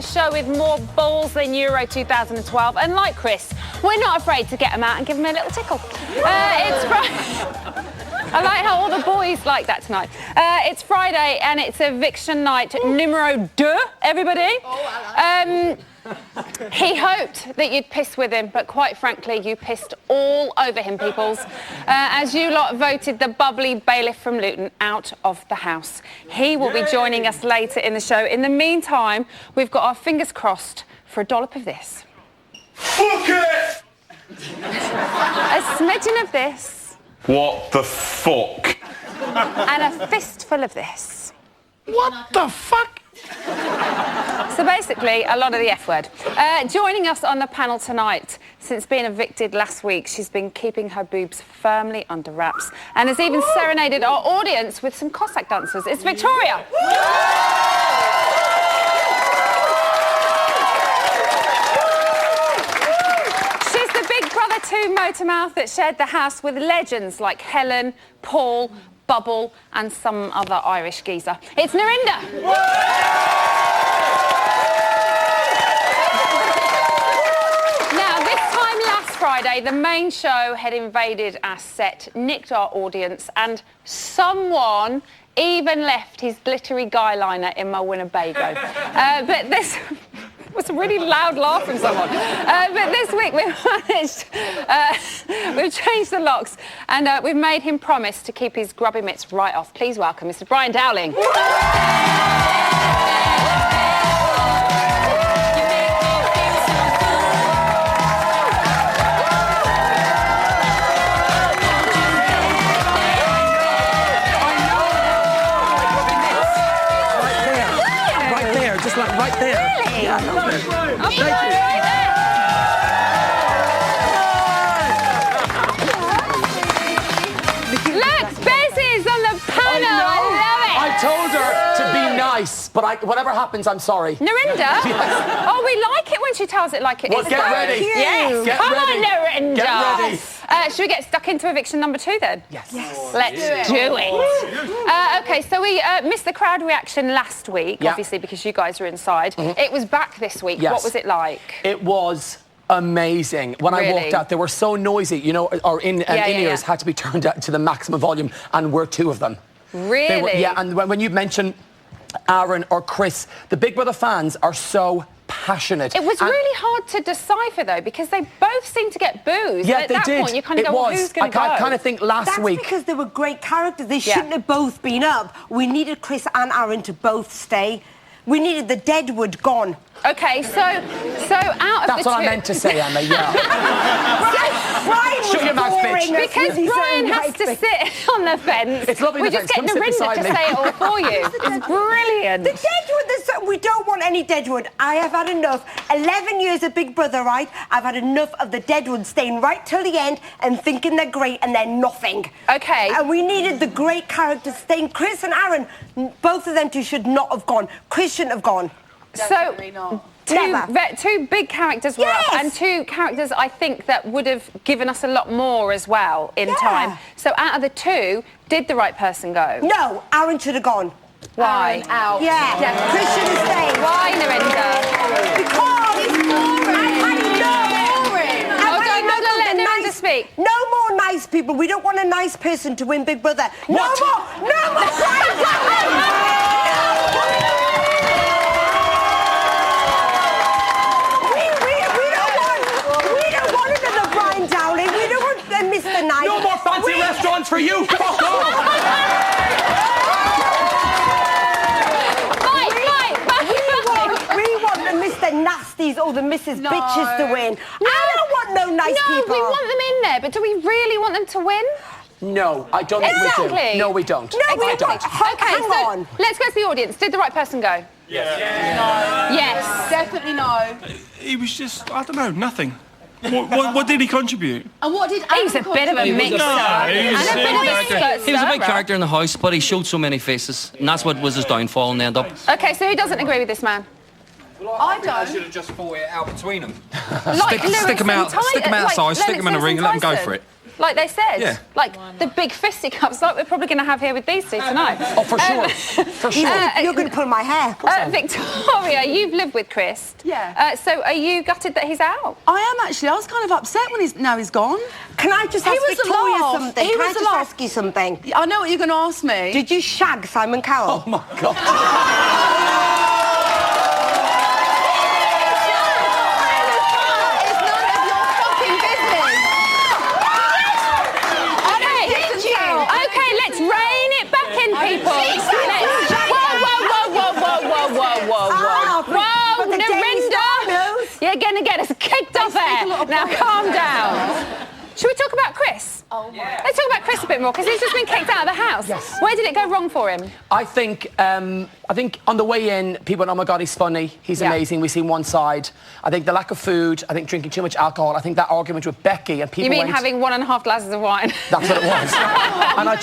show with more balls than Euro 2012. And like Chris, we're not afraid to get them out and give them a little tickle. It's Friday. I like how all the boys like that tonight. It's Friday and it's eviction night numero deux, everybody. He hoped that you'd piss with him, but quite frankly, you pissed all over him, peoples, as you lot voted the bubbly bailiff from Luton out of the house. He will be joining us later in the show. In the meantime, we've got our fingers crossed for a dollop of this. Fuck it! A smidgen of this. What the fuck? And a fistful of this. What the fuck? So basically, a lot of the F word. Joining us on the panel tonight, since being evicted last week, she's been keeping her boobs firmly under wraps and has even serenaded our audience with some Cossack dancers. It's Victoria. She's the Big Brother 2 motormouth that shared the house with legends like Helen, Paul, Bubble and some other Irish geezer. It's Narinda. Now, this time last Friday, the main show had invaded our set, nicked our audience, and someone even left his glittery guy liner in my Winnebago. But this was a really loud laugh from someone. But this week we've managed, we've changed the locks and we've made him promise to keep his grubby mitts right off. Please welcome Mr. Brian Dowling. Just like right there. Really? Yeah, I love it. Oh, thank you. Look, Bessie's on the panel. I love it. I told her to be nice, but whatever happens, I'm sorry. Narinda? Yes. Oh, we like it when she tells it like it is. Well, get ready. Yes. Get Come ready. on, Narinda. Get ready. Should we get stuck into eviction number 2 then? Yes. Let's do it. OK, so we missed the crowd reaction last week, obviously, because you guys were inside. It was back this week. Yes. What was it like? It was amazing. When I walked out, they were so noisy, you know, our in-ears had to be turned up to the maximum volume, and we're 2 of them. Really? Yeah, and when you mention Aaron or Chris, the Big Brother fans are so passionate. It was really hard to decipher, though, because they both seemed to get booed. Yeah, and at they that did. point, you kind of go, well, who's going to go? I kind of think last week... That's because they were great characters. They shouldn't have both been up. We needed Chris and Aaron to both stay. We needed the Deadwood gone. OK, so out of the That's what I meant to say, Emma, Shut your mouth, bitch. Because Brian has to sit on the fence. It's lovely. We just get Narinda to say it all for you. It's brilliant. The Deadwood, we don't want any Deadwood. I have had enough. 11 years of Big Brother, right? I've had enough of the Deadwood staying right till the end and thinking they're great and they're nothing. OK. And we needed the great characters staying. Chris and Aaron, both of them two should not have gone. Chris shouldn't have gone. Definitely not. Two big characters were up, and 2 characters I think that would have given us a lot more as well in time. So out of the 2, did the right person go? No, Aaron should have gone. Why? Aaron out. Yeah, Chris should have stayed. Why, Narinda? Because it's boring. Let Narinda speak. No more nice people. We don't want a nice person to win Big Brother. What? No more. Mr. Nice. No more fancy restaurants for you. Fuck off. We want the Mr. Nasties or the Mrs. Bitches to win. I don't want no nice people. No, we want them in there, but do we really want them to win? No, I don't think we do. No, we don't. No, we don't. OK, so let's go to the audience. Did the right person go? Yes. No. Yes. Definitely no. He was just, I don't know, nothing. What did he contribute? And what did He's a bit of a mixer. He was a big character in the house, but he showed so many faces, and that's what was his downfall in the end up. OK, so who doesn't agree with this man? I don't. I should have just fought it out between them. Like stick him out, Lewis and stick him outside, like stick him in a Lennox ring, and let him go Tyson. for it. like they said. Yeah. Like the big fisticuffs, like we're probably going to have here with these two tonight. Oh, for sure. For sure. You're going to pull my hair. Victoria, you've lived with Chris. Yeah. So are you gutted that he's out? I am actually. I was kind of upset when now he's gone. Can I just He ask was Victoria alive. something? He Can I was just alive. ask you something? I know what you're going to ask me. Did you shag Simon Cowell? Oh, my God. Okay, let's rein it back in, people. Whoa, Narinda! You're going to get us kicked off air. Now, calm down. Should we talk about Chris? Oh, my. Let's talk about Chris a bit more, because he's just been kicked out of the house. Yes. Where did it go wrong for him? I think on the way in, people went, oh my God, he's funny, he's amazing, we've seen one side. I think the lack of food, I think drinking too much alcohol, I think that argument with Becky and people You mean having 1.5 glasses of wine? That's what it was. And I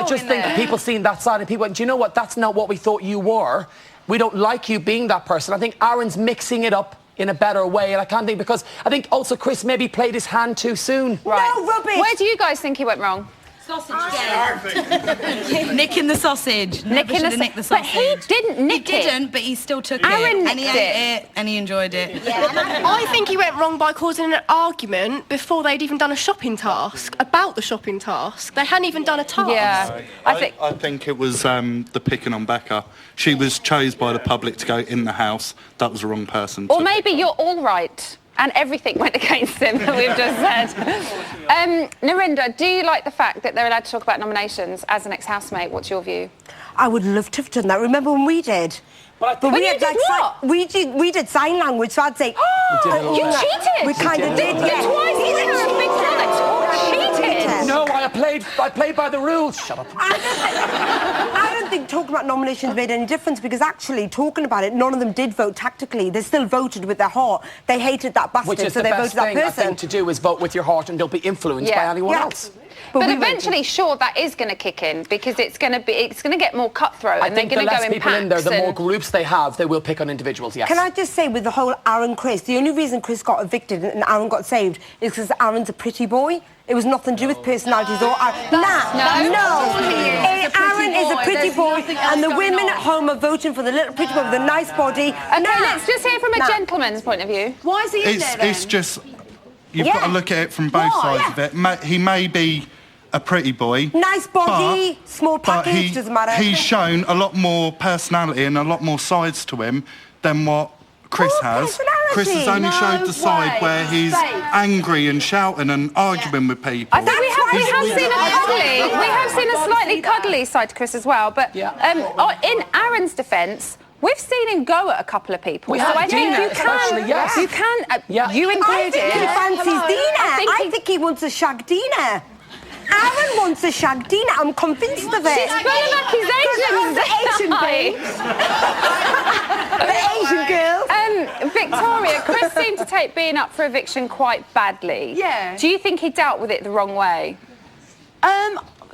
just think there. people seen that side and people went, do you know what, that's not what we thought you were. We don't like you being that person. I think Aaron's mixing it up in a better way, and I can't think, because I think also Chris maybe played his hand too soon. Right. No, rubbish. Where do you guys think he went wrong? Sausage Nicking the sausage. Nicking the sausage. But he didn't nick He it. didn't, but he still took Aaron it. And he nicked ate it. And he enjoyed it. I think he went wrong by causing an argument before they'd even done a shopping task, about the shopping task. They hadn't even done a task. Yeah. I think it was the picking on Becca. She was chosen by the public to go in the house. That was the wrong person. Or maybe you're all right and everything went against him that we've just said. Narinda, do you like the fact that they're allowed to talk about nominations as an ex-housemate? What's your view? I would love to have done that. Remember when we did? But we you did what? We did sign language, so I'd say... You cheated! We kind of did, yeah. Twice you were a big brother cheated! No, I played by the rules. Shut up. I don't think talking about nominations made any difference, because actually, talking about it, none of them did vote tactically. They still voted with their heart. They hated that bastard, Which is so the they best voted thing, that I person. think, to do is vote with your heart and don't be influenced by anyone else. But eventually, sure, that is going to kick in, because it's going to get more cutthroat, and they're going to go in people packs. in there, the more groups they have, they will pick on individuals. Yes. Can I just say, with the whole Aaron-Chris, the only reason Chris got evicted and Aaron got saved is because Aaron's a pretty boy. It was nothing to do with personalities or... Aaron is a pretty boy, and the women at home are voting for the little pretty boy with a nice body. Okay, let's just hear from a gentleman's point of view. Why is he in there then? It's just... You've got to look at it from both sides of it. He may be a pretty boy. Nice body, small package, doesn't matter. He's shown a lot more personality and a lot more sides to him than what Chris has. Chris has only showed the side where he's angry and shouting and arguing with people. I think we have seen a slightly cuddly side to Chris as well, but in Aaron's defence, we've seen him go at a couple of people. We have Dina, especially, yes. You can, you included. I think he fancies Dina. I think he wants to shag Dina. Aaron wants to shag Dina. I'm convinced of it. She's pulling accusations. The Asian girl. Victoria, Chris seemed to take being up for eviction quite badly. Yeah. Do you think he dealt with it the wrong way?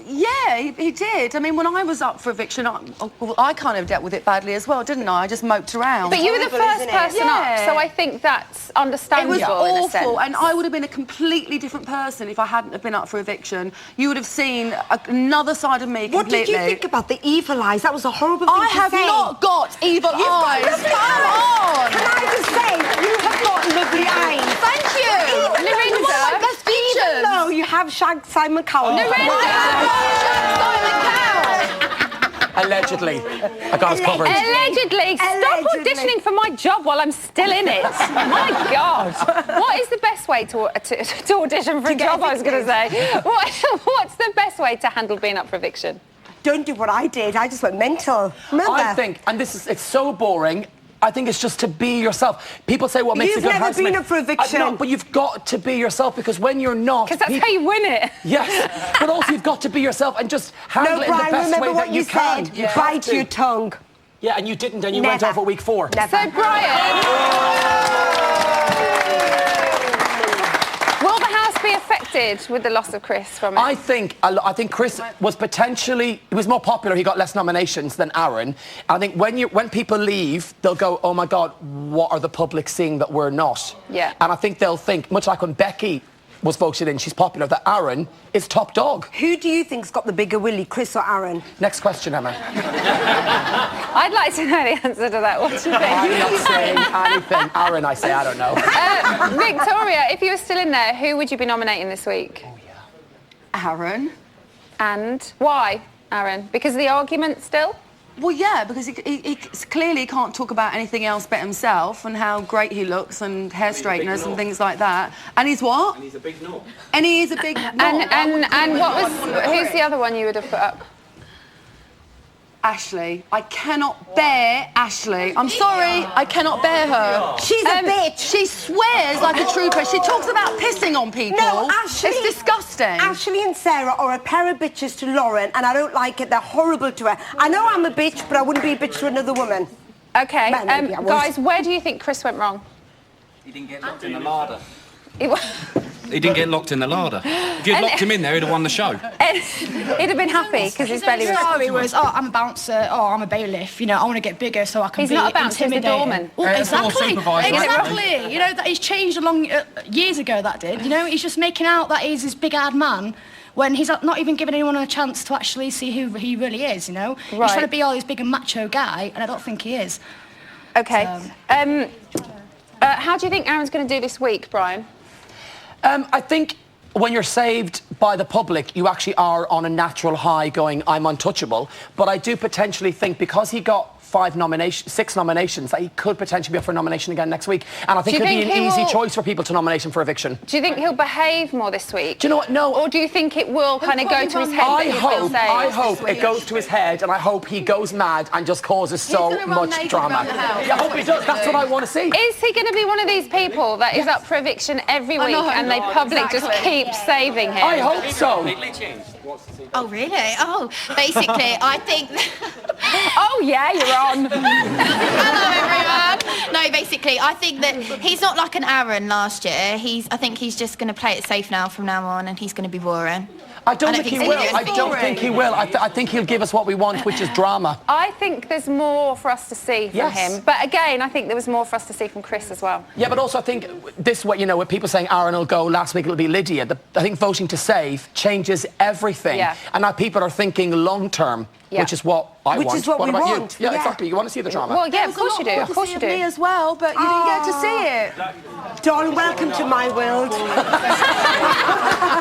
Yeah, he did. I mean, when I was up for eviction, I kind of dealt with it badly as well, didn't I? I just moped around. But you were the first person up, so I think that's understandable. It was in a sense. awful, and I would have been a completely different person if I hadn't have been up for eviction. You would have seen another side of me completely. What did you think about the evil eyes? That was a horrible thing I to have say. not got evil eyes. Come on! Can I just say, you have got lovely eyes. Thank you! Narinda, Even though you have shagged Simon Cowell. Allegedly. I got us covered. Allegedly. Stop auditioning for my job while I'm still in it. My God. What is the best way to audition for a job, I was going to say? What's the best way to handle being up for eviction? Don't do what I did. I just went mental. Remember? I think, and it's so boring, I think it's just to be yourself. People say what makes a good housemate. You've never been up for eviction. No, but you've got to be yourself, because when you're not... Because that's how you win it. Yes, but also you've got to be yourself and just handle it in the best way that you can. Said, bite your tongue. Yeah, and you didn't, and you went over week 4. Never. So, Brian... Will the house be affected with the loss of Chris from it? I think Chris was potentially... He was more popular. He got less nominations than Aaron. I think when people leave, they'll go, oh, my God, what are the public seeing that we're not? Yeah. And I think they'll think, much like when Becky was voted in. She's popular. That Aaron is top dog. Who do you think's got the bigger willy, Chris or Aaron? Next question, Emma. I'd like to know the answer to that. What do you think? I'm not saying anything. Aaron, I say I don't know. Victoria, if you were still in there, who would you be nominating this week? Oh, yeah. Aaron. And why, Aaron? Because of the argument still? Well, yeah, because he clearly can't talk about anything else but himself and how great he looks and hair straighteners and things like that. And he's what? And he's a big knob. And he is a big knob. And what was... Who's the other one you would have put up? Ashley. I cannot bear Ashley. I'm sorry, I cannot bear her. She's a bitch. She swears like a trooper. She talks about pissing on people. No, Ashley... It's disgusting. Ashley and Sarah are a pair of bitches to Lauren, and I don't like it. They're horrible to her. I know I'm a bitch, but I wouldn't be a bitch to another woman. OK, Man, maybe I was. guys, where do you think Chris went wrong? He didn't get locked in the larder. He didn't get locked in the larder. If you'd locked him in there, he'd have won the show. He'd have been happy because his belly was... story was, oh, I'm a bouncer, oh, I'm a bailiff, you know, I want to get bigger so I can He's be not a bouncer, he's a doorman. Well, exactly, supervisor. You know, that he's changed years ago, that did. You know, he's just making out that he's this big-haired man when he's not even giving anyone a chance to actually see who he really is, you know? He's trying to be all this big and macho guy, and I don't think he is. OK. How do you think Aaron's going to do this week, Brian? I think when you're saved by the public, you actually are on a natural high going, I'm untouchable. But I do potentially think because he got 6 nominations, that he could potentially be up for a nomination again next week. And I think it'll be an easy choice for people to nominate him for eviction. Do you think he'll behave more this week? Do you know what? No. Or do you think it will kind of go to his head that he's been saved? I hope it goes to his head, and I hope he goes mad and just causes so much drama. Yeah, I hope he does. That's what I want to see. Is he going to be one of these people that is up for eviction every week and the public just keep saving him? I hope so. Oh, really? Oh, basically, I think... Oh, yeah, you're on. Hello, everyone. No, basically, I think that he's not like an Aaron last year. I think he's just going to play it safe now from now on, and he's going to be boring. I don't think he will. I don't think he will. I think he'll give us what we want, which is drama. I think there's more for us to see from him. But again, I think there was more for us to see from Chris as well. Yeah, but also I think this, you know, with people saying Aaron will go, last week it'll be Lydia. I think voting to save changes everything. Yeah. And now people are thinking long term, which is what I want. Which is what we about want. You? Yeah, exactly. You want to see the drama. Well, yeah, of course you do. Of course you do. Me as well, but you didn't get to see it. Dawn, welcome to my world.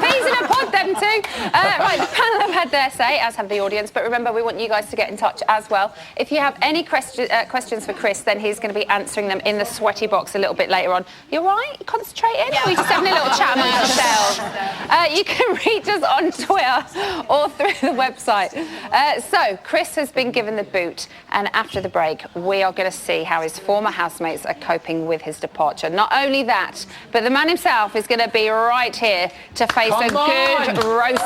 Peas in a pod, them two. Right, the panel have had their say, as have the audience, but remember, we want you guys to get in touch as well. If you have any questions for Chris, then he's going to be answering them in the sweaty box a little bit later on. You all right? You concentrating? Yeah. Or are you just having a little chat amongst yourselves? You can reach us on Twitter or through the website. So, Chris has been given the boot, and after the break, we are going to see how his former housemates are coping with his departure. Not only that, but the man himself is going to be right here to face a good roasting.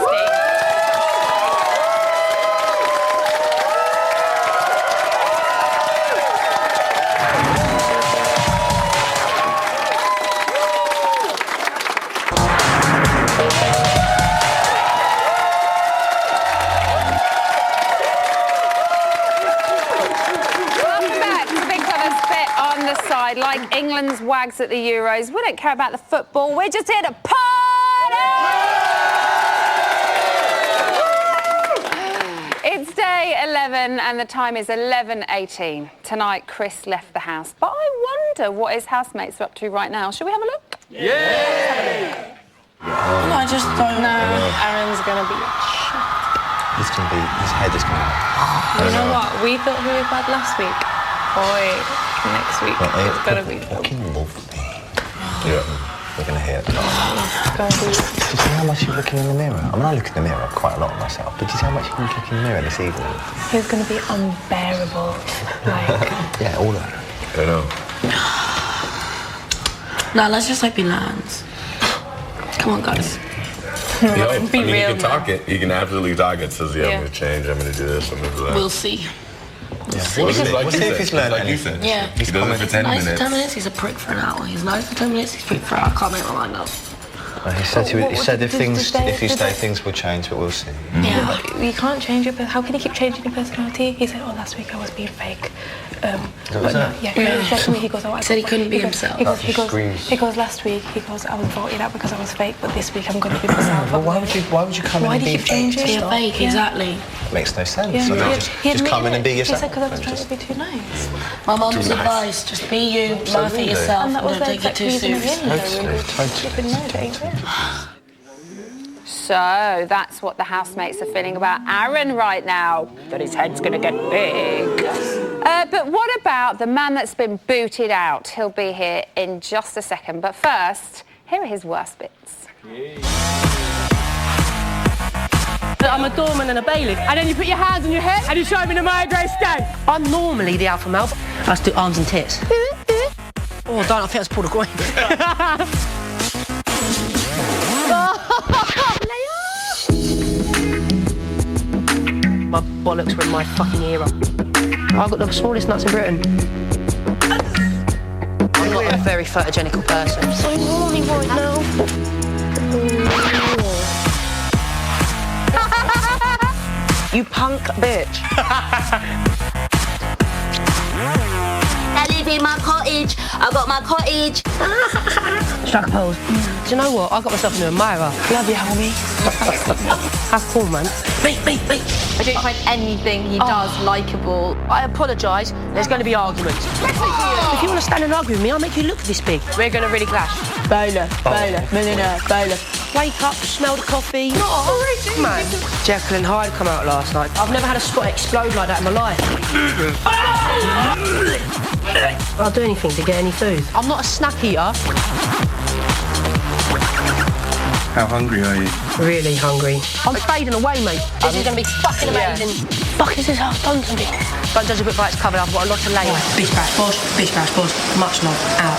Like England's wags at the Euros. We don't care about the football. We're just here to party! It's day 11 and the time is 11:18. Tonight, Chris left the house. But I wonder what his housemates are up to right now. Shall we have a look? Yeah! I just don't know. Aaron's going to be... His head is going to... You know what? We thought he was bad last week. Boy... Next week, it's gonna be fucking lovely. Yeah. We're gonna hear it. Did you see how much you look in the mirror? I mean, I look in the mirror quite a lot myself, but did you see how much you look in the mirror this evening? He's gonna be unbearable. Like... Yeah, all of it. I know. No, let's just be lads. Come on, guys. Be real. He can talk it. He can absolutely talk it. Says, yeah, I'm gonna change. I'm gonna do this. I'm gonna do that. We'll see. Yeah. We'll see if he's learned anything. Yeah. He does it for 10 minutes. Nice for 10 minutes, he's a prick for an hour. He's nice for 10 minutes, he's a prick for an hour. I can't make my mind up. He said if you stay, things will change, but we'll see. Yeah, but you can't change your. How can you keep changing your personality? He said, "Oh, last week I was being fake." But no, yeah, he said to me, he goes, "Oh, I said he couldn't be himself." He goes, last week, he goes, "I was voted out because I was fake, but this week I'm going to be myself." Well, why would you come in and be fake? Be a fake, exactly. It makes no sense. Just come in and be yourself. He said because I was trying to be too nice. My mum's advice: just be you, laugh at yourself, and that was don't take it too serious. So that's what the housemates are feeling about Aaron right now, that his head's going to get big. But what about the man that's been booted out? He'll be here in just a second. But first, here are his worst bits. I'm a doorman and a bailiff. And then you put your hands on your head and you show me the Maya Grace stay. I'm normally the alpha male. I just do arms and tits. Oh, don't, I think that's Paul de Goy. My bollocks were in my fucking ear up. I've got the smallest nuts in Britain. I'm not a very photogenical person. I'm so horny right now. You punk bitch. I live in my cottage. I got my cottage. Strike a pose. Do you know what? I got myself a new admirer. Love you, homie. How cool, man. Beat. I don't find anything he does likeable. I apologise. There's going to be arguments. If you want to stand and argue with me, I'll make you look this big. We're going to really clash. Bowler, millionaire, bowler. Wake up, smell the coffee. Not already, man. Jekyll and Hyde come out last night. I've never had a spot explode like that in my life. I'll do anything to get any food. I'm not a snack eater. How hungry are you? Really hungry. I'm fading away, mate. This is going to be fucking amazing. Fuck is this house done to me? Don't judge a book by its cover. I've got a lot of layers. Bish bash bosh. Much love. Out.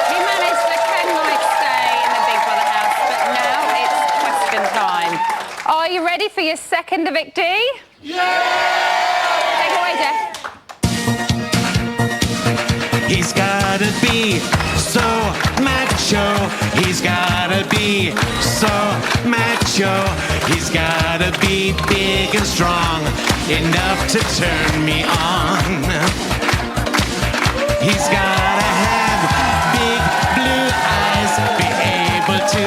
He managed the 10-night stay in the Big Brother house, but now it's question time. Are you ready for your second evictee? Yeah! Take it away, Jeff. He's gotta be so macho. He's gotta be so macho. He's gotta be big and strong enough to turn me on. He's gotta have big blue eyes, be able to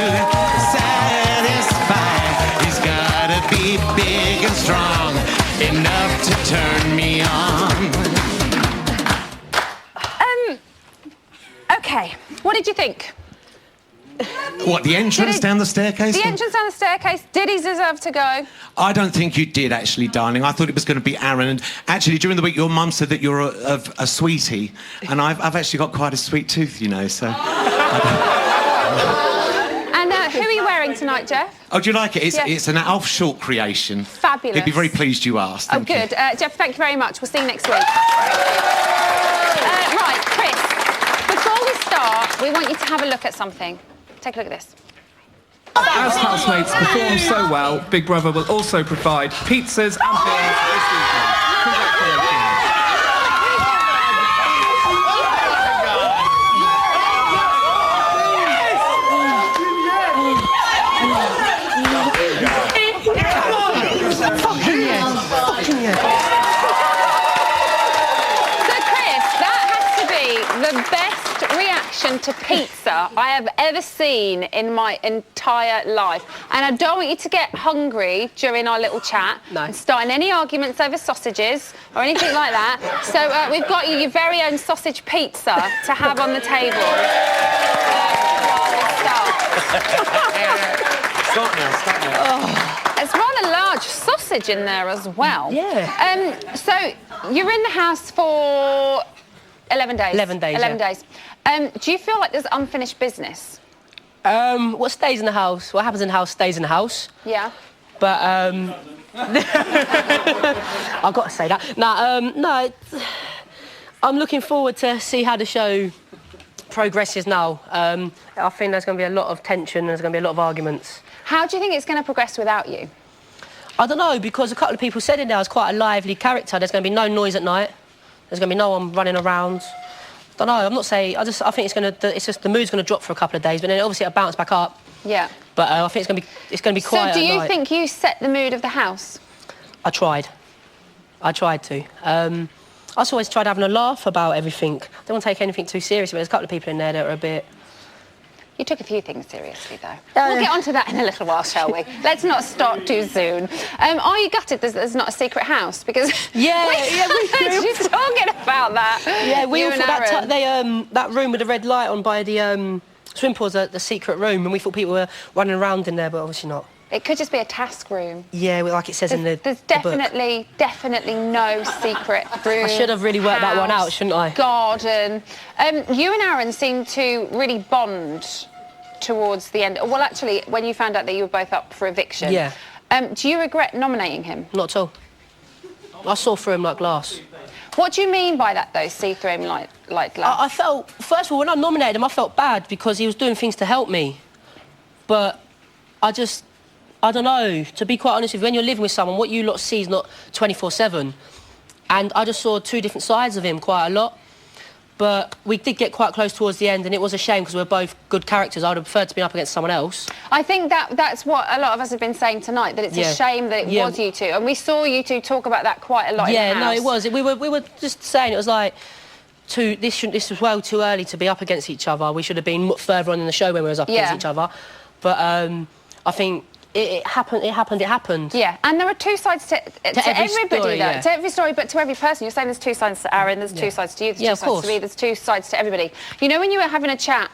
satisfy. He's gotta be big and strong enough to turn me on. Okay, what did you think? What, the entrance down the staircase? The entrance down the staircase, did he deserve to go? I don't think you did, actually, darling. I thought it was going to be Aaron. And actually, during the week, your mum said that you're a sweetie. And I've actually got quite a sweet tooth, you know, so... And who are you wearing tonight, Jeff? Oh, do you like it? Yeah. It's an Alf Short creation. Fabulous. He'd be very pleased you asked. Oh, good. Jeff, thank you very much. We'll see you next week. Right, Chris, before we start, we want you to have a look at something. Take a look at this. As housemates perform so well, Big Brother will also provide pizzas and beers this evening. Congratulations. So, Chris, that has to be the best reaction to pizza I have ever seen in my entire life. And I don't want you to get hungry during our little chat and start in any arguments over sausages or anything like that. So we've got you your very own sausage pizza to have on the table. Stop now. It's rather large sausage in there as well. Yeah. So you're in the house for 11 days. 11 days, 11 days. Do you feel like there's unfinished business? What stays in the house, what happens in the house stays in the house. Yeah. But, I've got to say that. No, I'm looking forward to see how the show progresses now. I think there's going to be a lot of tension and there's going to be a lot of arguments. How do you think it's going to progress without you? I don't know, because a couple of people said in there I was quite a lively character. There's going to be no noise at night. There's going to be no one running around. don't know. I'm not saying. I think it's just the mood's gonna drop for a couple of days, but then obviously it'll bounce back up. Yeah. But I think it's gonna be quiet. So do you at night. think you set the mood of the house? I tried to. I also always tried having a laugh about everything. I don't want to take anything too seriously, but there's a couple of people in there that are a bit... You took a few things seriously, though. We'll get onto that in a little while, shall we? Let's not start too soon. Are you gutted there's not a secret house? Because we you're talking about that. Yeah, we you all and thought Aaron. that room with the red light on by the swim pool was the secret room, and we thought people were running around in there, but obviously not. It could just be a task room. Yeah, like it says in the There's the book. definitely no secret room. I should have really worked that one out, shouldn't I? Garden. You and Aaron seem to really bond towards the end. Well, actually, when you found out that you were both up for eviction. Yeah. Do you regret nominating him? Not at all. I saw through him like glass. What do you mean by that, though, see through him like glass? I felt, first of all, when I nominated him, I felt bad because he was doing things to help me. But I don't know, to be quite honest with you, when you're living with someone, what you lot see is not 24/7. And I just saw two different sides of him quite a lot. But we did get quite close towards the end, and it was a shame because we were both good characters. I would have preferred to be up against someone else. I think that's what a lot of us have been saying tonight, that it's a shame that it was you two. And we saw you two talk about that quite a lot in the house. Yeah, no, it was. We were just saying, it was like, this was well too early to be up against each other. We should have been further on in the show when we was up against each other. But I think it happened. Yeah, and there are two sides to everybody, story, though. yeah. To every story, but to every person. You're saying there's two sides to Aaron, there's two sides to you, there's two sides to me, there's two sides to everybody. You know, when you were having a chat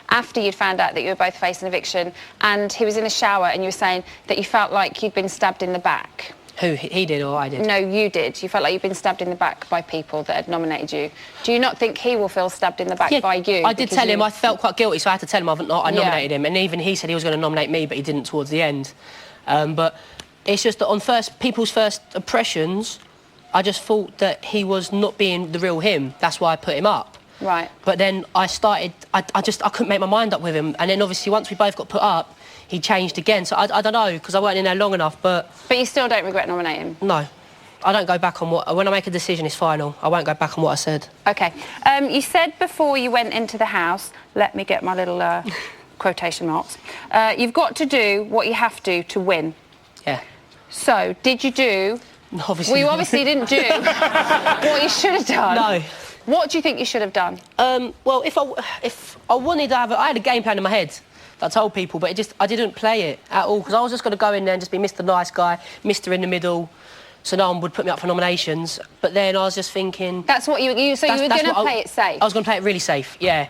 after you'd found out that you were both facing eviction, and he was in the shower, and you were saying that you felt like you'd been stabbed in the back. Who, he did or I did? No, you did. You felt like you'd been stabbed in the back by people that had nominated you. Do you not think he will feel stabbed in the back by you? I did tell him. I felt quite guilty, so I had to tell him I nominated him. And even he said he was going to nominate me, but he didn't towards the end. But it's just that on people's first impressions, I just thought that he was not being the real him. That's why I put him up. Right. But then I couldn't make my mind up with him. And then obviously once we both got put up, he changed again. So I don't know, because I weren't in there long enough, but... But you still don't regret nominating him? No. I don't go back on when I make a decision, it's final. I won't go back on what I said. OK. You said before you went into the house, let me get my little quotation marks, you've got to do what you have to win. Yeah. So, did you do... Obviously. Well, you obviously didn't do what you should have done. No. What do you think you should have done? Well, if I wanted to have... I had a game plan in my head that I told people, but I didn't play it at all, because I was just going to go in there and just be Mr. Nice Guy, Mr. in the middle, so no one would put me up for nominations. But then I was just thinking... That's what you were going to play it safe? I was going to play it really safe, yeah.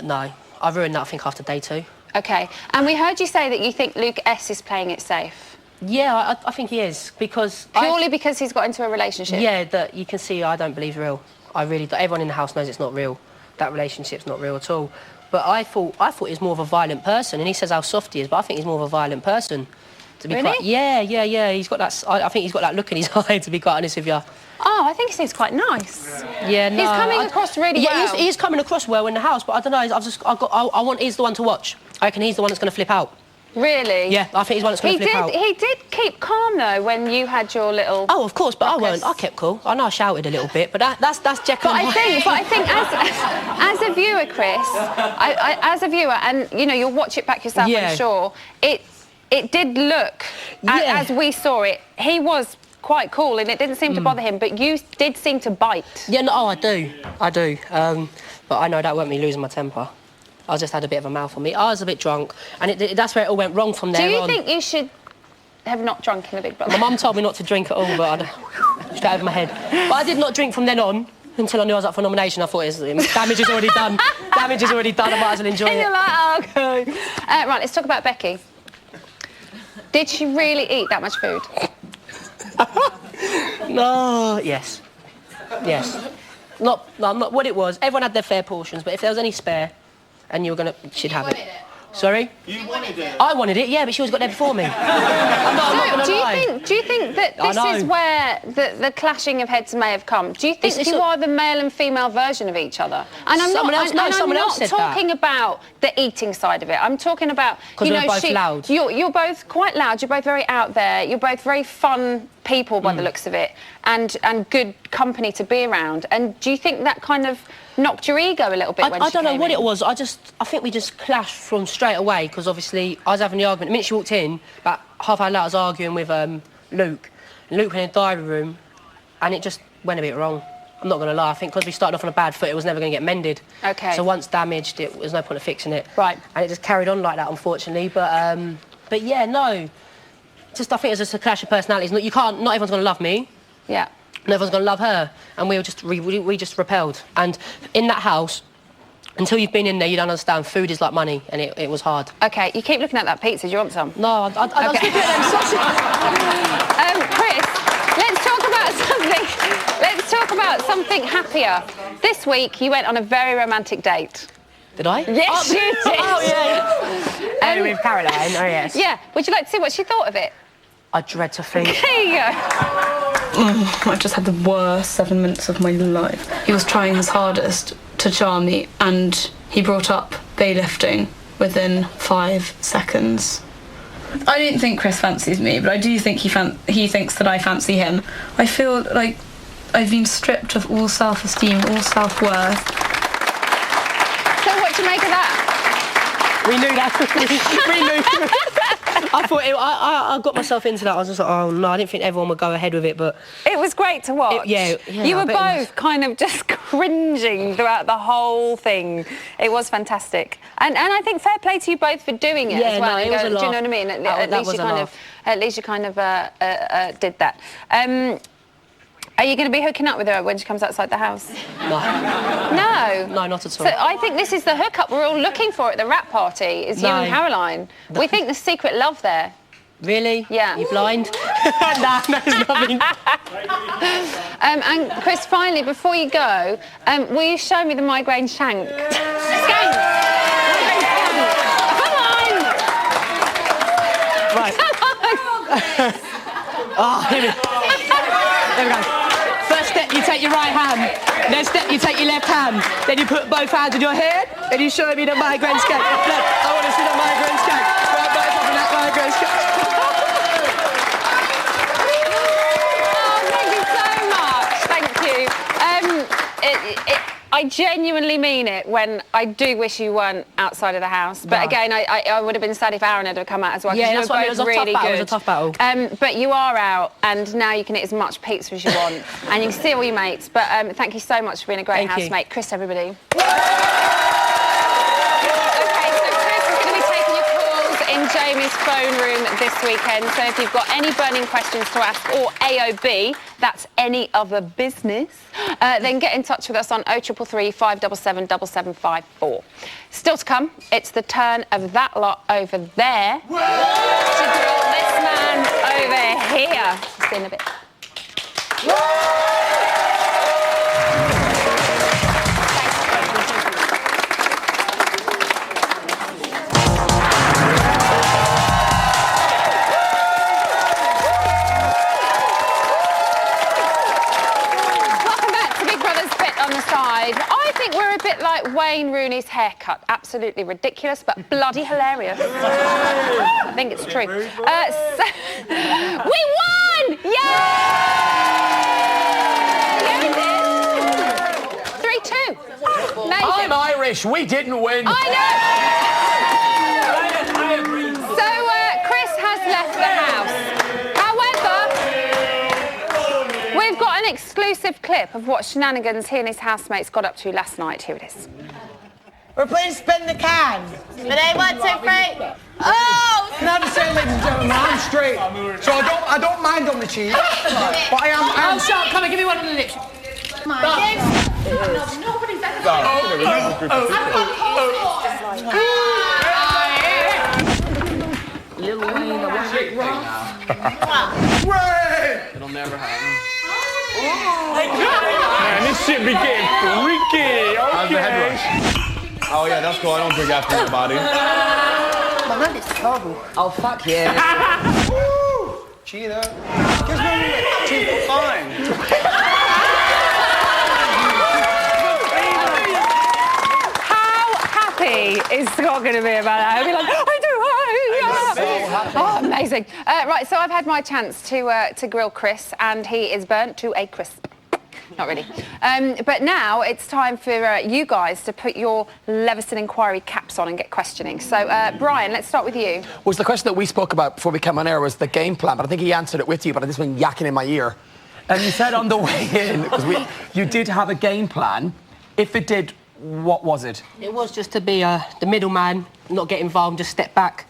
No, I ruined that, I think, after day 2. OK. And we heard you say that you think Luke S is playing it safe. Yeah, I think he is, because... Purely because he's got into a relationship? Yeah, that you can see I don't believe real. I really don't. Everyone in the house knows it's not real. That relationship's not real at all. But I thought he was more of a violent person, and he says how soft he is, but I think he's more of a violent person. To be really? Yeah. He's got that... I think he's got that look in his eye, to be quite honest with you. Oh, I think he seems quite nice. Yeah, no... He's coming across really well. Yeah, he is coming across well in the house, but I don't know, he's the one to watch. I reckon he's the one that's going to flip out. Really? Yeah, I think he's the one that's going to flip out. He did keep calm, though, when you had your little... Oh, of course, but I weren't. I kept cool. I know I shouted a little bit, but that's Jekyll and Hyde. But I think as a viewer, Chris, as a viewer, and, you know, you'll watch it back yourself, I'm sure, it did look, as we saw it, he was quite cool, and it didn't seem to bother him, but you did seem to bite. Yeah, no, I do. But I know that weren't me losing my temper. I just had a bit of a mouth on me. I was a bit drunk, and that's where it all went wrong from there on. Do you think you should have not drunk in the Big Brother? My mum told me not to drink at all, but straight over my head. But I did not drink from then on until I knew I was up for nomination. I thought damage is already done. Damage is already done. I might as well enjoy it. And you're like, oh, OK. Right, let's talk about Becky. Did she really eat that much food? No. Yes. Not what it was. Everyone had their fair portions, but if there was any spare, and you were she'd have it. Sorry? You wanted it? I wanted it, yeah, but she always got there before me. I'm not gonna lie. Do you think that this is where the clashing of heads may have come? Do you think you are the male and female version of each other? And I'm not talking about the eating side of it. I'm talking about, you know, we're both loud. You're both quite loud. You're both very out there. You're both very fun people by the looks of it, and good company to be around. And do you think that kind of knocked your ego a little bit when I she don't know came what in? it was. I think we just clashed from straight away because obviously I was having the argument. The minute she walked in, about half an hour later, I was arguing with Luke. And Luke went in the diary room, and it just went a bit wrong. I'm not going to lie. I think because we started off on a bad foot, it was never going to get mended. Okay. So once damaged, it was no point of fixing it. Right. And it just carried on like that, unfortunately. But yeah, no. Just I think it's just a clash of personalities. Not everyone's going to love me. Yeah. Not everyone's going to love her. And we just repelled. And in that house, until you've been in there, you don't understand. Food is like money, and it was hard. OK, you keep looking at that pizza. Do you want some? No, I was looking at them sausages. Chris, let's talk about something happier. This week, you went on a very romantic date. Did I? Yes, you did. Oh, yeah. With Caroline, oh, yes. Yeah. Would you like to see what she thought of it? I dread to think. There you go. I just had the worst 7 minutes of my life. He was trying his hardest to charm me, and he brought up baylifting within 5 seconds. I don't think Chris fancies me, but I do think he thinks that I fancy him. I feel like I've been stripped of all self-esteem, all self-worth. So what do you make of that? We knew that. We knew. I thought I got myself into that. I was just like, oh no, I didn't think everyone would go ahead with it, but it was great to watch. Yeah, you were both kind of just cringing throughout the whole thing. It was fantastic, and I think fair play to you both for doing it as well. No, it was a laugh. Do you know what I mean? At least you kind of did that. Are you going to be hooking up with her when she comes outside the house? No. No? No, not at all. So I think this is the hookup we're all looking for at the wrap party, is you and Caroline. No. We think there's secret love there. Really? Yeah. You blind? Nah, there's nothing. And Chris, finally, before you go, will you show me the migraine shank? Skank! Come on! Right. Here we go. First step, you take your right hand. Next step, you take your left hand. Then you put both hands on your head, and you show me the migraine skank. Look, I want to see the migraine skank. Right, both up in that migraine skank. I genuinely mean it when I do wish you weren't outside of the house. But again, I would have been sad if Aaron had come out as well. Yeah, that's what I mean. It was really a tough battle. good. It was a tough battle. But you are out, and now you can eat as much pizza as you want, and you can see all your mates. But thank you so much for being a great housemate. Chris, everybody. In Jamie's phone room this weekend. So if you've got any burning questions to ask, or AOB, that's any other business, then get in touch with us on 0333 577 7754. Still to come, it's the turn of that lot over there to grill this man over here. See you in a bit. I think we're a bit like Wayne Rooney's haircut. Absolutely ridiculous, but bloody hilarious. I think it's true. We won! Yay! 3-2. Amazing. I'm Irish. We didn't win. I know. So Chris has left the house. However, we've got an exclusive clip of what shenanigans he and his housemates got up to last night. Here it is. We're playing Spin the Can. Ready, 1, 2, 3. Oh! Now the same, ladies and gentlemen, I'm straight. So I don't mind on the cheese. But I am... Oh, sharp, come on, give me one on the lips. Come on. Nobody's ever Lil Wayne, I want it rough. It'll never happen. Man, this shit be getting freaky. How's the head rush? Oh yeah, that's cool. I don't drink after my body. My hand is terrible. Oh, fuck yeah. Cheetah. Gives me teeth fine. How happy is Scott going to be about that? He'll be like, I do. Oh, amazing. Right, so I've had my chance to grill Chris, and he is burnt to a crisp. not really. But now it's time for you guys to put your Leveson Inquiry caps on and get questioning. So, Brian, let's start with you. Was the question that we spoke about before we came on air was the game plan, but I think he answered it with you, but I just been yakking in my ear. And you said on the way in, because you did have a game plan. If it did, what was it? It was just to be the middleman, not get involved, just step back.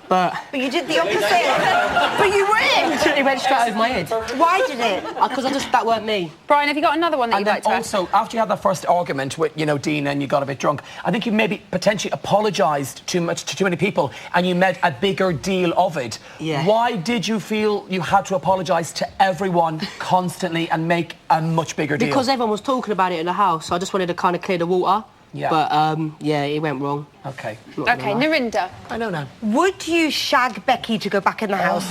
But you did the opposite. But you win. It went straight over my head. Why did it? Because that weren't me. Brian, have you got another one that you'd like to add? Also, after you had that first argument with, Dean, and you got a bit drunk, I think you maybe potentially apologised too much to too many people, and you made a bigger deal of it. Yeah. Why did you feel you had to apologise to everyone constantly and make a much bigger deal? Because everyone was talking about it in the house, so I just wanted to kind of clear the water. Yeah. But, it went wrong. OK. OK, Narinder. I know now. Would you shag Becky to go back in the house?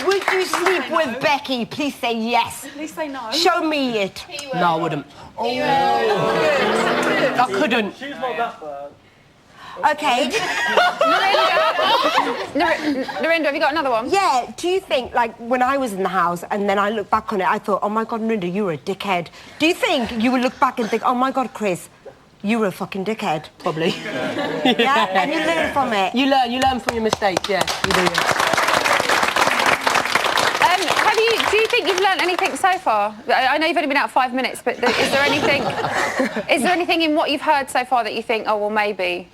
Would you sleep with Becky? Please say yes. Please say no. Show me it. No, I wouldn't. I couldn't. She's not that bad. OK. Narinder, have you got another one? Yeah. Do you think, like, when I was in the house and then I look back on it, I thought, oh, my God, Narinder, you were a dickhead. Do you think you would look back and think, oh, my God, Chris, you were a fucking dickhead? Probably. Yeah? And you learn from it? You learn from your mistakes, yeah. You do, yeah. Do you think you've learnt anything so far? I know you've only been out 5 minutes, but is there anything? Is there anything in what you've heard so far that you think, oh well, maybe?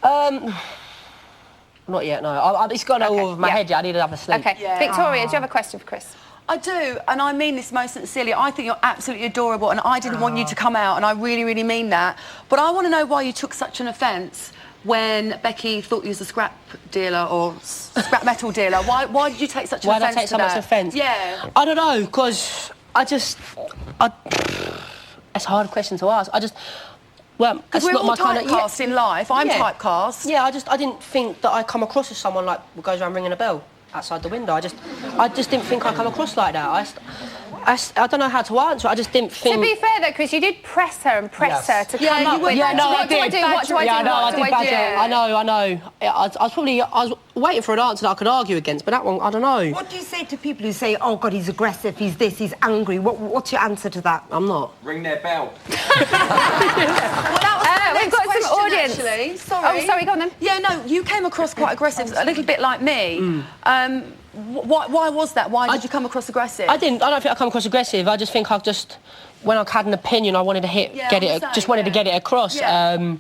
Not yet. No. It's gone all over my head. Yeah, I need to have a sleep. Okay. Yeah. Victoria, do you have a question for Chris? I do, and I mean this most sincerely. I think you're absolutely adorable, and I didn't want you to come out, and I really, really mean that. But I want to know why you took such an offence when Becky thought you was a scrap dealer or scrap metal dealer. Why did you take such an offence? Why did I take so much offence? Yeah. I don't know, because it's a hard question to ask. Because we're all typecast in life. I'm typecast. Yeah, I didn't think that I come across as someone like who goes around ringing a bell outside the window. I just didn't think I come across like that. I don't know how to answer. I just didn't think. To be fair, though, Chris, you did press her and press her to come up with. I did. What do I do? I know. I was waiting for an answer that I could argue against, but that one, I don't know. What do you say to people who say, oh, God, he's aggressive, he's this, he's angry? What's your answer to that? I'm not. Ring their bell. We've got some audience. Actually. Sorry. Oh, sorry, go on then. Yeah, no, you came across quite aggressive, a little bit like me. Why was that? Why did you come across aggressive? I don't think I come across aggressive. I just think when I had an opinion, I wanted to get it across. Yeah.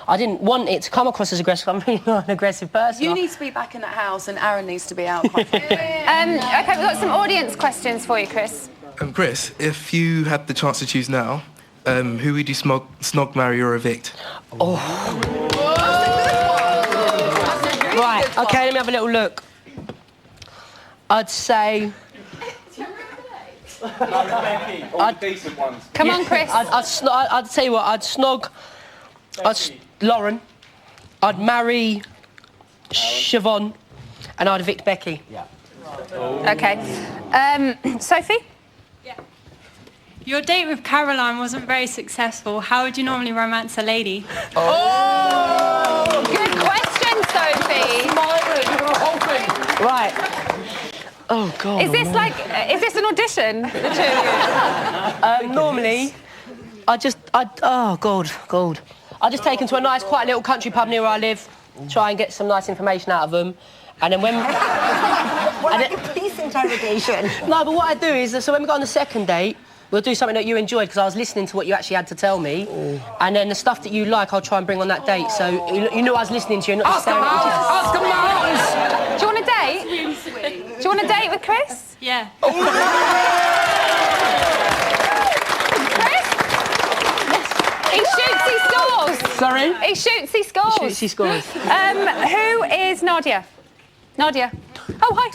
I didn't want it to come across as aggressive. I'm really not an aggressive person. You need to be back in that house, and Aaron needs to be out. Quite OK, we've got some audience questions for you, Chris. Chris, if you had the chance to choose now, who would you snog, marry, or evict? Oh. Right. Okay, let me have a little look. I'd say. Decent ones. Come on, Chris. I'd tell you what. I'd snog. Lauren. I'd marry Siobhan, and I'd evict Becky. Yeah. OK. Sophie. Yeah. Your date with Caroline wasn't very successful. How would you normally romance a lady? Oh, good question, Sophie. Right. Oh God. Is this an audition? The two of you? Normally, I just take them to a nice, quiet little country pub near where I live, try and get some nice information out of them, and then when. Like a police interrogation. No, but what I do is, so when we go on the second date, we'll do something that you enjoyed because I was listening to what you actually had to tell me, and then the stuff that you like, I'll try and bring on that date. So you know I was listening to you, not just staring at you. Oscar Miles! Do you want a date? That's really sweet. Do you want a date with Chris? Yeah. He shoots, he scores. Sorry? He shoots, he scores. He shoots, he scores. Who is Nadia? Nadia. Oh, hi.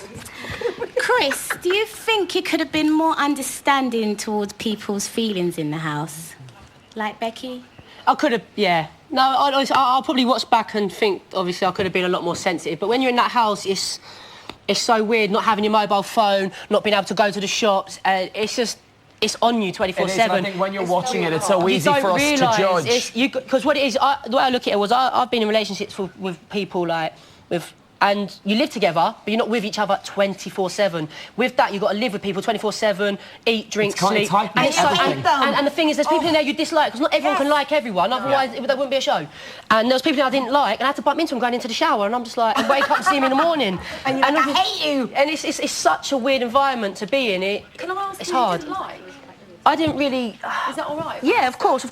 Chris, do you think you could have been more understanding towards people's feelings in the house? Like Becky? I could have, yeah. No, I'll probably watch back and think, obviously, I could have been a lot more sensitive. But when you're in that house, it's so weird not having your mobile phone, not being able to go to the shops. It's on you 24/7. I think when you're watching it, it's so easy for us to judge. Because what it is, the way I look at it was I've been in relationships with people like with and you live together, but you're not with each other 24/7. With that, you've got to live with people 24/7, eat, drink, sleep. And the thing is, there's people in there you dislike, because not everyone can like everyone, otherwise there wouldn't be a show. And there was people I didn't like, and I had to bump into them going into the shower, and I'm just like, and wake up and see me in the morning. And you're like, I hate you. And it's such a weird environment to be in. Can I ask it's who hard. you didn't like? I didn't really... Is that all right? Yeah, of course.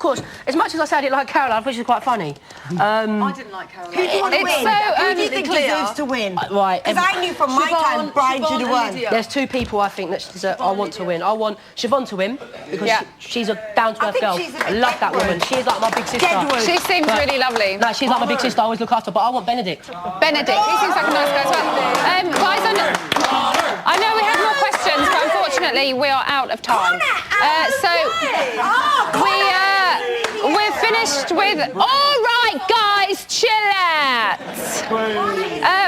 As much as I said I didn't like Caroline, I thought she was quite funny. I didn't like Caroline. Who do you want to win? Who do you think deserves to win? Right. Because I knew from my time Brian should have won. There's two people I think that I want to win. I want Siobhan to win, because she's a down-to-earth girl. I love that woman. She's like my big sister. She seems really lovely. No, she's like my big sister. I always look after her, but I want Benedict. Benedict, he seems like a nice guy as well. Guys, I know we have more questions, but unfortunately we are out of time. We're finished with... All right, guys, chill out.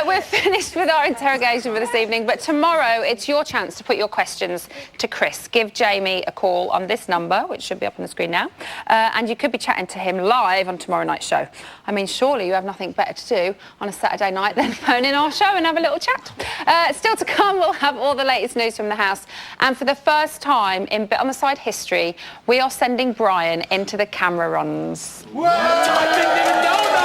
We're finished with our interrogation for this evening, but tomorrow it's your chance to put your questions to Chris. Give Jamie a call on this number, which should be up on the screen now, and you could be chatting to him live on tomorrow night's show. I mean, surely you have nothing better to do on a Saturday night than phone in our show and have a little chat. Still to come, we'll have all the latest news from the house, and for the first time in Bit on the Side history, we are sending Brian into the camera runs. Whoa! I didn't even know that!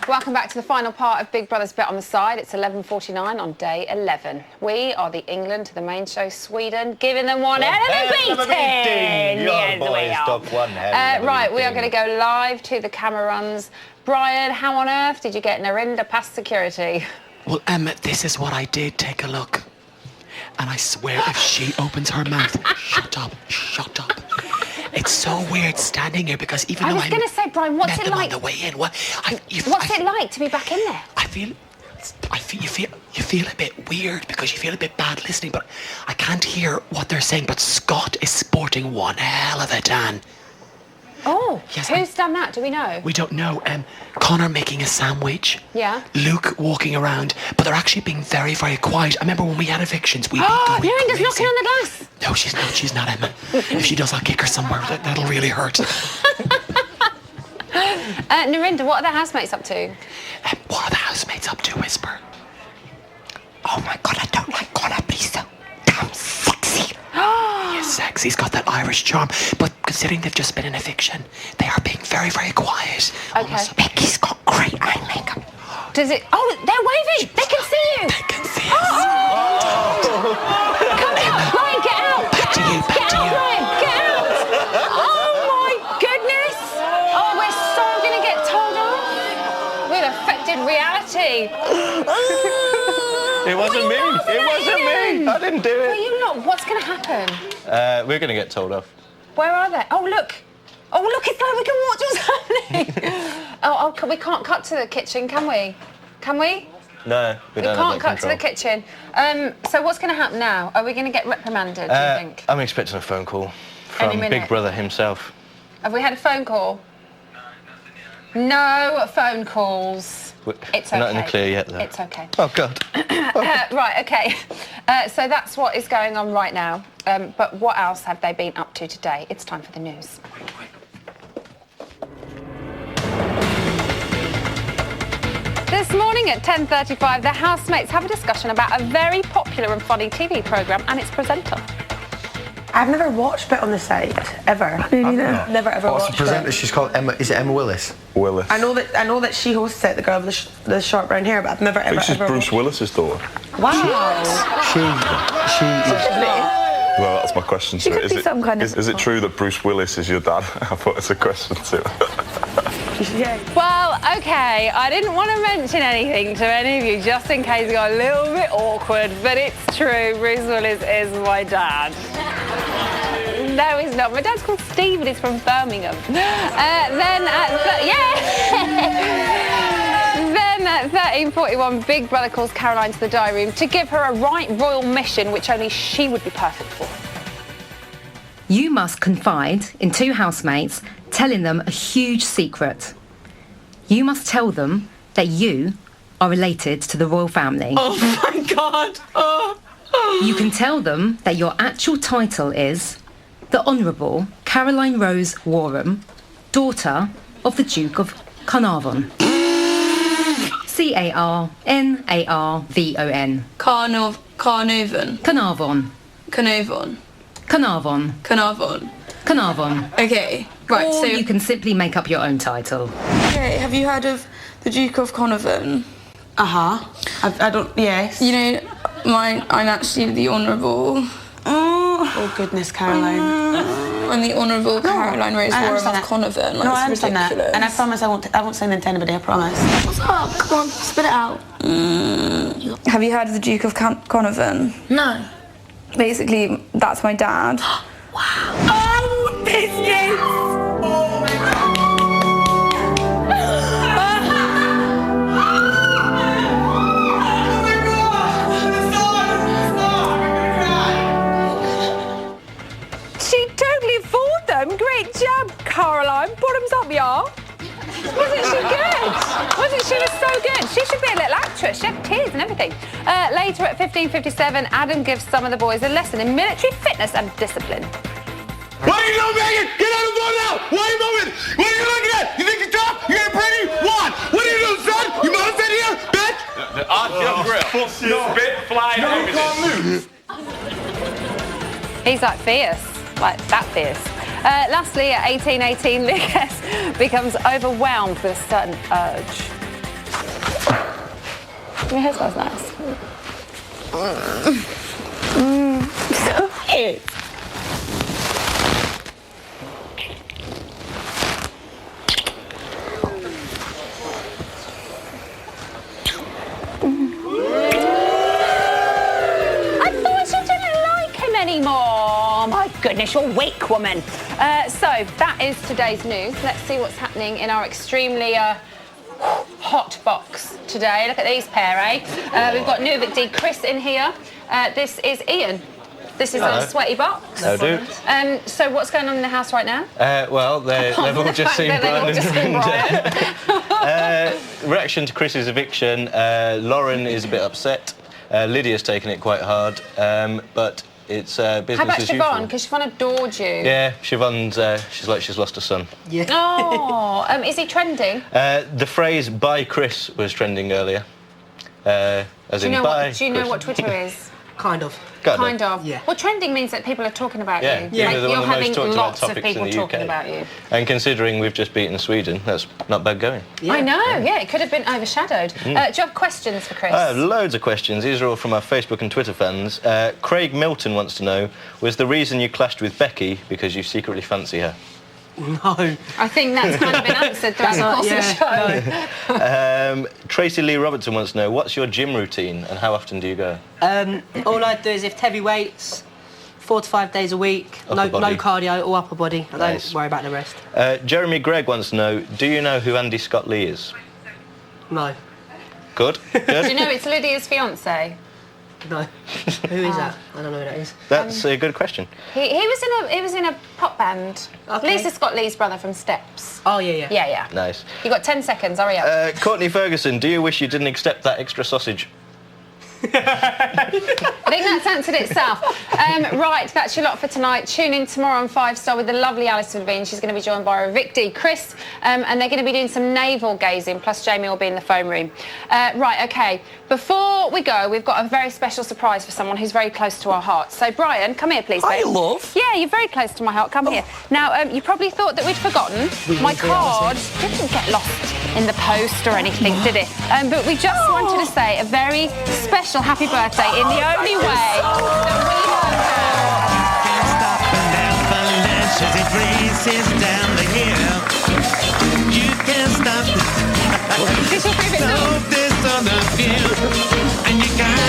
Welcome back to the final part of Big Brother's Bit on the Side. It's 11:49 on day 11. We are the England to the main show Sweden, giving them one hell of a beating. Yes, we are. Right, we are going to go live to the camera runs. Brian, how on earth did you get Narinder past security? Well, Emma, this is what I did. Take a look. And I swear if she opens her mouth, shut up. It's so weird standing here because even though I was going to say, Brian, what's it like? On the way in, what's it like to be back in there? You feel a bit weird because you feel a bit bad listening, but I can't hear what they're saying. But Scott is sporting one hell of a tan. Oh, yes, who's done that? Do we know? We don't know. Connor making a sandwich. Yeah. Luke walking around, but they're actually being very, very quiet. I remember when we had evictions, we'd be going Narinda's crazy. knocking on the glass. No, she's not, Emma. If she does, I'll kick her somewhere. That'll really hurt. Narinder, what are the housemates up to? What are the housemates up to, Whisper? Oh my God, I don't like Connor, but he's so damn sexy. He is sexy. He's got that Irish charm. But considering they've just been in eviction, they are being very, very quiet. Okay. Becky's got great eye makeup. Does it? Oh, they're waving. They can see you. They can see us. Come out, Brian, get out. Back to you. Brian, get out. Oh my goodness. Oh, we're so gonna get told off. We've affected reality. It wasn't me. It wasn't me. I didn't do it. Well, you lot, what's going to happen? We're going to get told off. Where are they? Oh, look. Oh, look, it's like we can watch what's happening. We can't cut to the kitchen, can we? Can we? No, we don't can't cut to the kitchen. So what's going to happen now? Are we going to get reprimanded, do you think? I'm expecting a phone call Any from minute. Big Brother himself. Have we had a phone call? No phone calls. It's We're okay. not in the clear yet, though. It's okay. Oh, God. Right, okay. So that's what is going on right now. But what else have they been up to today? It's time for the news. This morning at 10:35, the housemates have a discussion about a very popular and funny TV programme and its presenter. I've never watched Bit on the Side, ever. Never ever What's watched the presenter? it. She's called Emma. Is it Emma Willis? Willis. I know that she hosts it, the girl with the short brown hair, but I've never I think she's ever Bruce Willis's daughter. Wow. Well, that's my question She to could it. be some kind of- Is it true that Bruce Willis is your dad? I thought it's a question to Well, okay, I didn't want to mention anything to any of you just in case it got a little bit awkward, but it's true, Bruce Willis is my dad. No, he's not. My dad's called Steve and he's from Birmingham. Then at 13:41, Big Brother calls Caroline to the diary room to give her a right royal mission which only she would be perfect for. You must confide in two housemates, telling them a huge secret. You must tell them that you are related to the royal family. Oh my God. Oh. You can tell them that your actual title is the Honourable Caroline Rose Warham, daughter of the Duke of Carnarvon. Carnarvon. Carnarvon. Okay, right, Or so... you can simply make up your own title. Okay, have you heard of the Duke of Carnarvon? Uh-huh. I don't... Yes. You know, I'm actually the Honourable... Oh, goodness, Caroline. I'm the Honourable Caroline Rose Warham of Carnarvon. No, I understand that. And I promise I won't say that to anybody, I promise. What's up? Come on, spit it out. Have you heard of the Duke of Carnarvon? No. Basically, that's my dad. Wow. Oh, business! She totally fooled them. Great job, Caroline. Bottoms up, y'all. Wasn't she good? She was so good. She should be a little actress. She had tears and everything. Later at 15:57, Adam gives some of the boys a lesson in military fitness and discipline. What are you doing, Megan? Get out of the door now! Why are you moving? What are you looking at? You think you're tough? You ain't pretty? What? What are you doing, son? You motivated here, bitch? The odd grill. Spit, fly, and everything. He's like fierce, like that fierce. Lastly, at 18:18, Lucas becomes overwhelmed with a certain urge. Your hair smells nice. So cute. Anymore. My goodness, you're weak, woman. So that is today's news. Let's see what's happening in our extremely hot box today. Look at these pair, eh? We've got Nuvik D, Chris in here. This is Ian. This is a sweaty box. No, dude. So what's going on in the house right now? Well, they've all just seen Brian. Reaction to Chris's eviction. Lauren is a bit upset. Lydia's taken it quite hard, but it's business How about as Siobhan? usual. Because Siobhan adored you. Yeah, Siobhan's, she's like she's lost a son. Yeah. Oh, is he trending? The phrase "Bye Chris" was trending earlier. As Do you in know bye. what? Do you know what Twitter is? Kind of. Kind of. Yeah. Well, trending means that people are talking about Yeah, you. yeah. Like, They're one you're of the most having talked about lots of topics people in the talking UK. about you. And considering we've just beaten Sweden, that's not bad going. Yeah. I know, yeah, it could have been overshadowed. Do you have questions for Chris? I have loads of questions. These are all from our Facebook and Twitter fans. Craig Milton wants to know, was the reason you clashed with Becky because you secretly fancy her? No. I think that's kind of been answered throughout the course of the show. Tracy Lee Robertson wants to know, what's your gym routine and how often do you go? All I do is lift heavy weights, 4 to 5 days a week. No cardio or upper body. I don't worry about the rest. Jeremy Gregg wants to know, do you know who Andy Scott Lee is? No. Good. Do you know it's Lydia's fiance? No. Who is that? I don't know who that is. That's a good question. He was in a pop band. Okay. Lisa Scott Lee's brother from Steps. Oh yeah. Yeah. Nice. You got 10 seconds. Hurry up. Courtney Ferguson, do you wish you didn't accept that extra sausage? I think that's answered itself. Right, that's your lot for tonight. Tune in tomorrow on 5 Star with the lovely Alison Levine. She's going to be joined by Vic D, Chris, and they're going to be doing some navel gazing, plus Jamie will be in the phone room. Right, OK. Before we go, we've got a very special surprise for someone who's very close to our hearts. So, Brian, come here, please, babe. Hi, love. Yeah, you're very close to my heart. Come here. Now, you probably thought that we'd forgotten. My card didn't get lost in the post or anything, did it? But we just wanted to say a very special happy birthday in the only way that As it races down the hill, you can't stop this. This is your favourite song. This on the field, and you got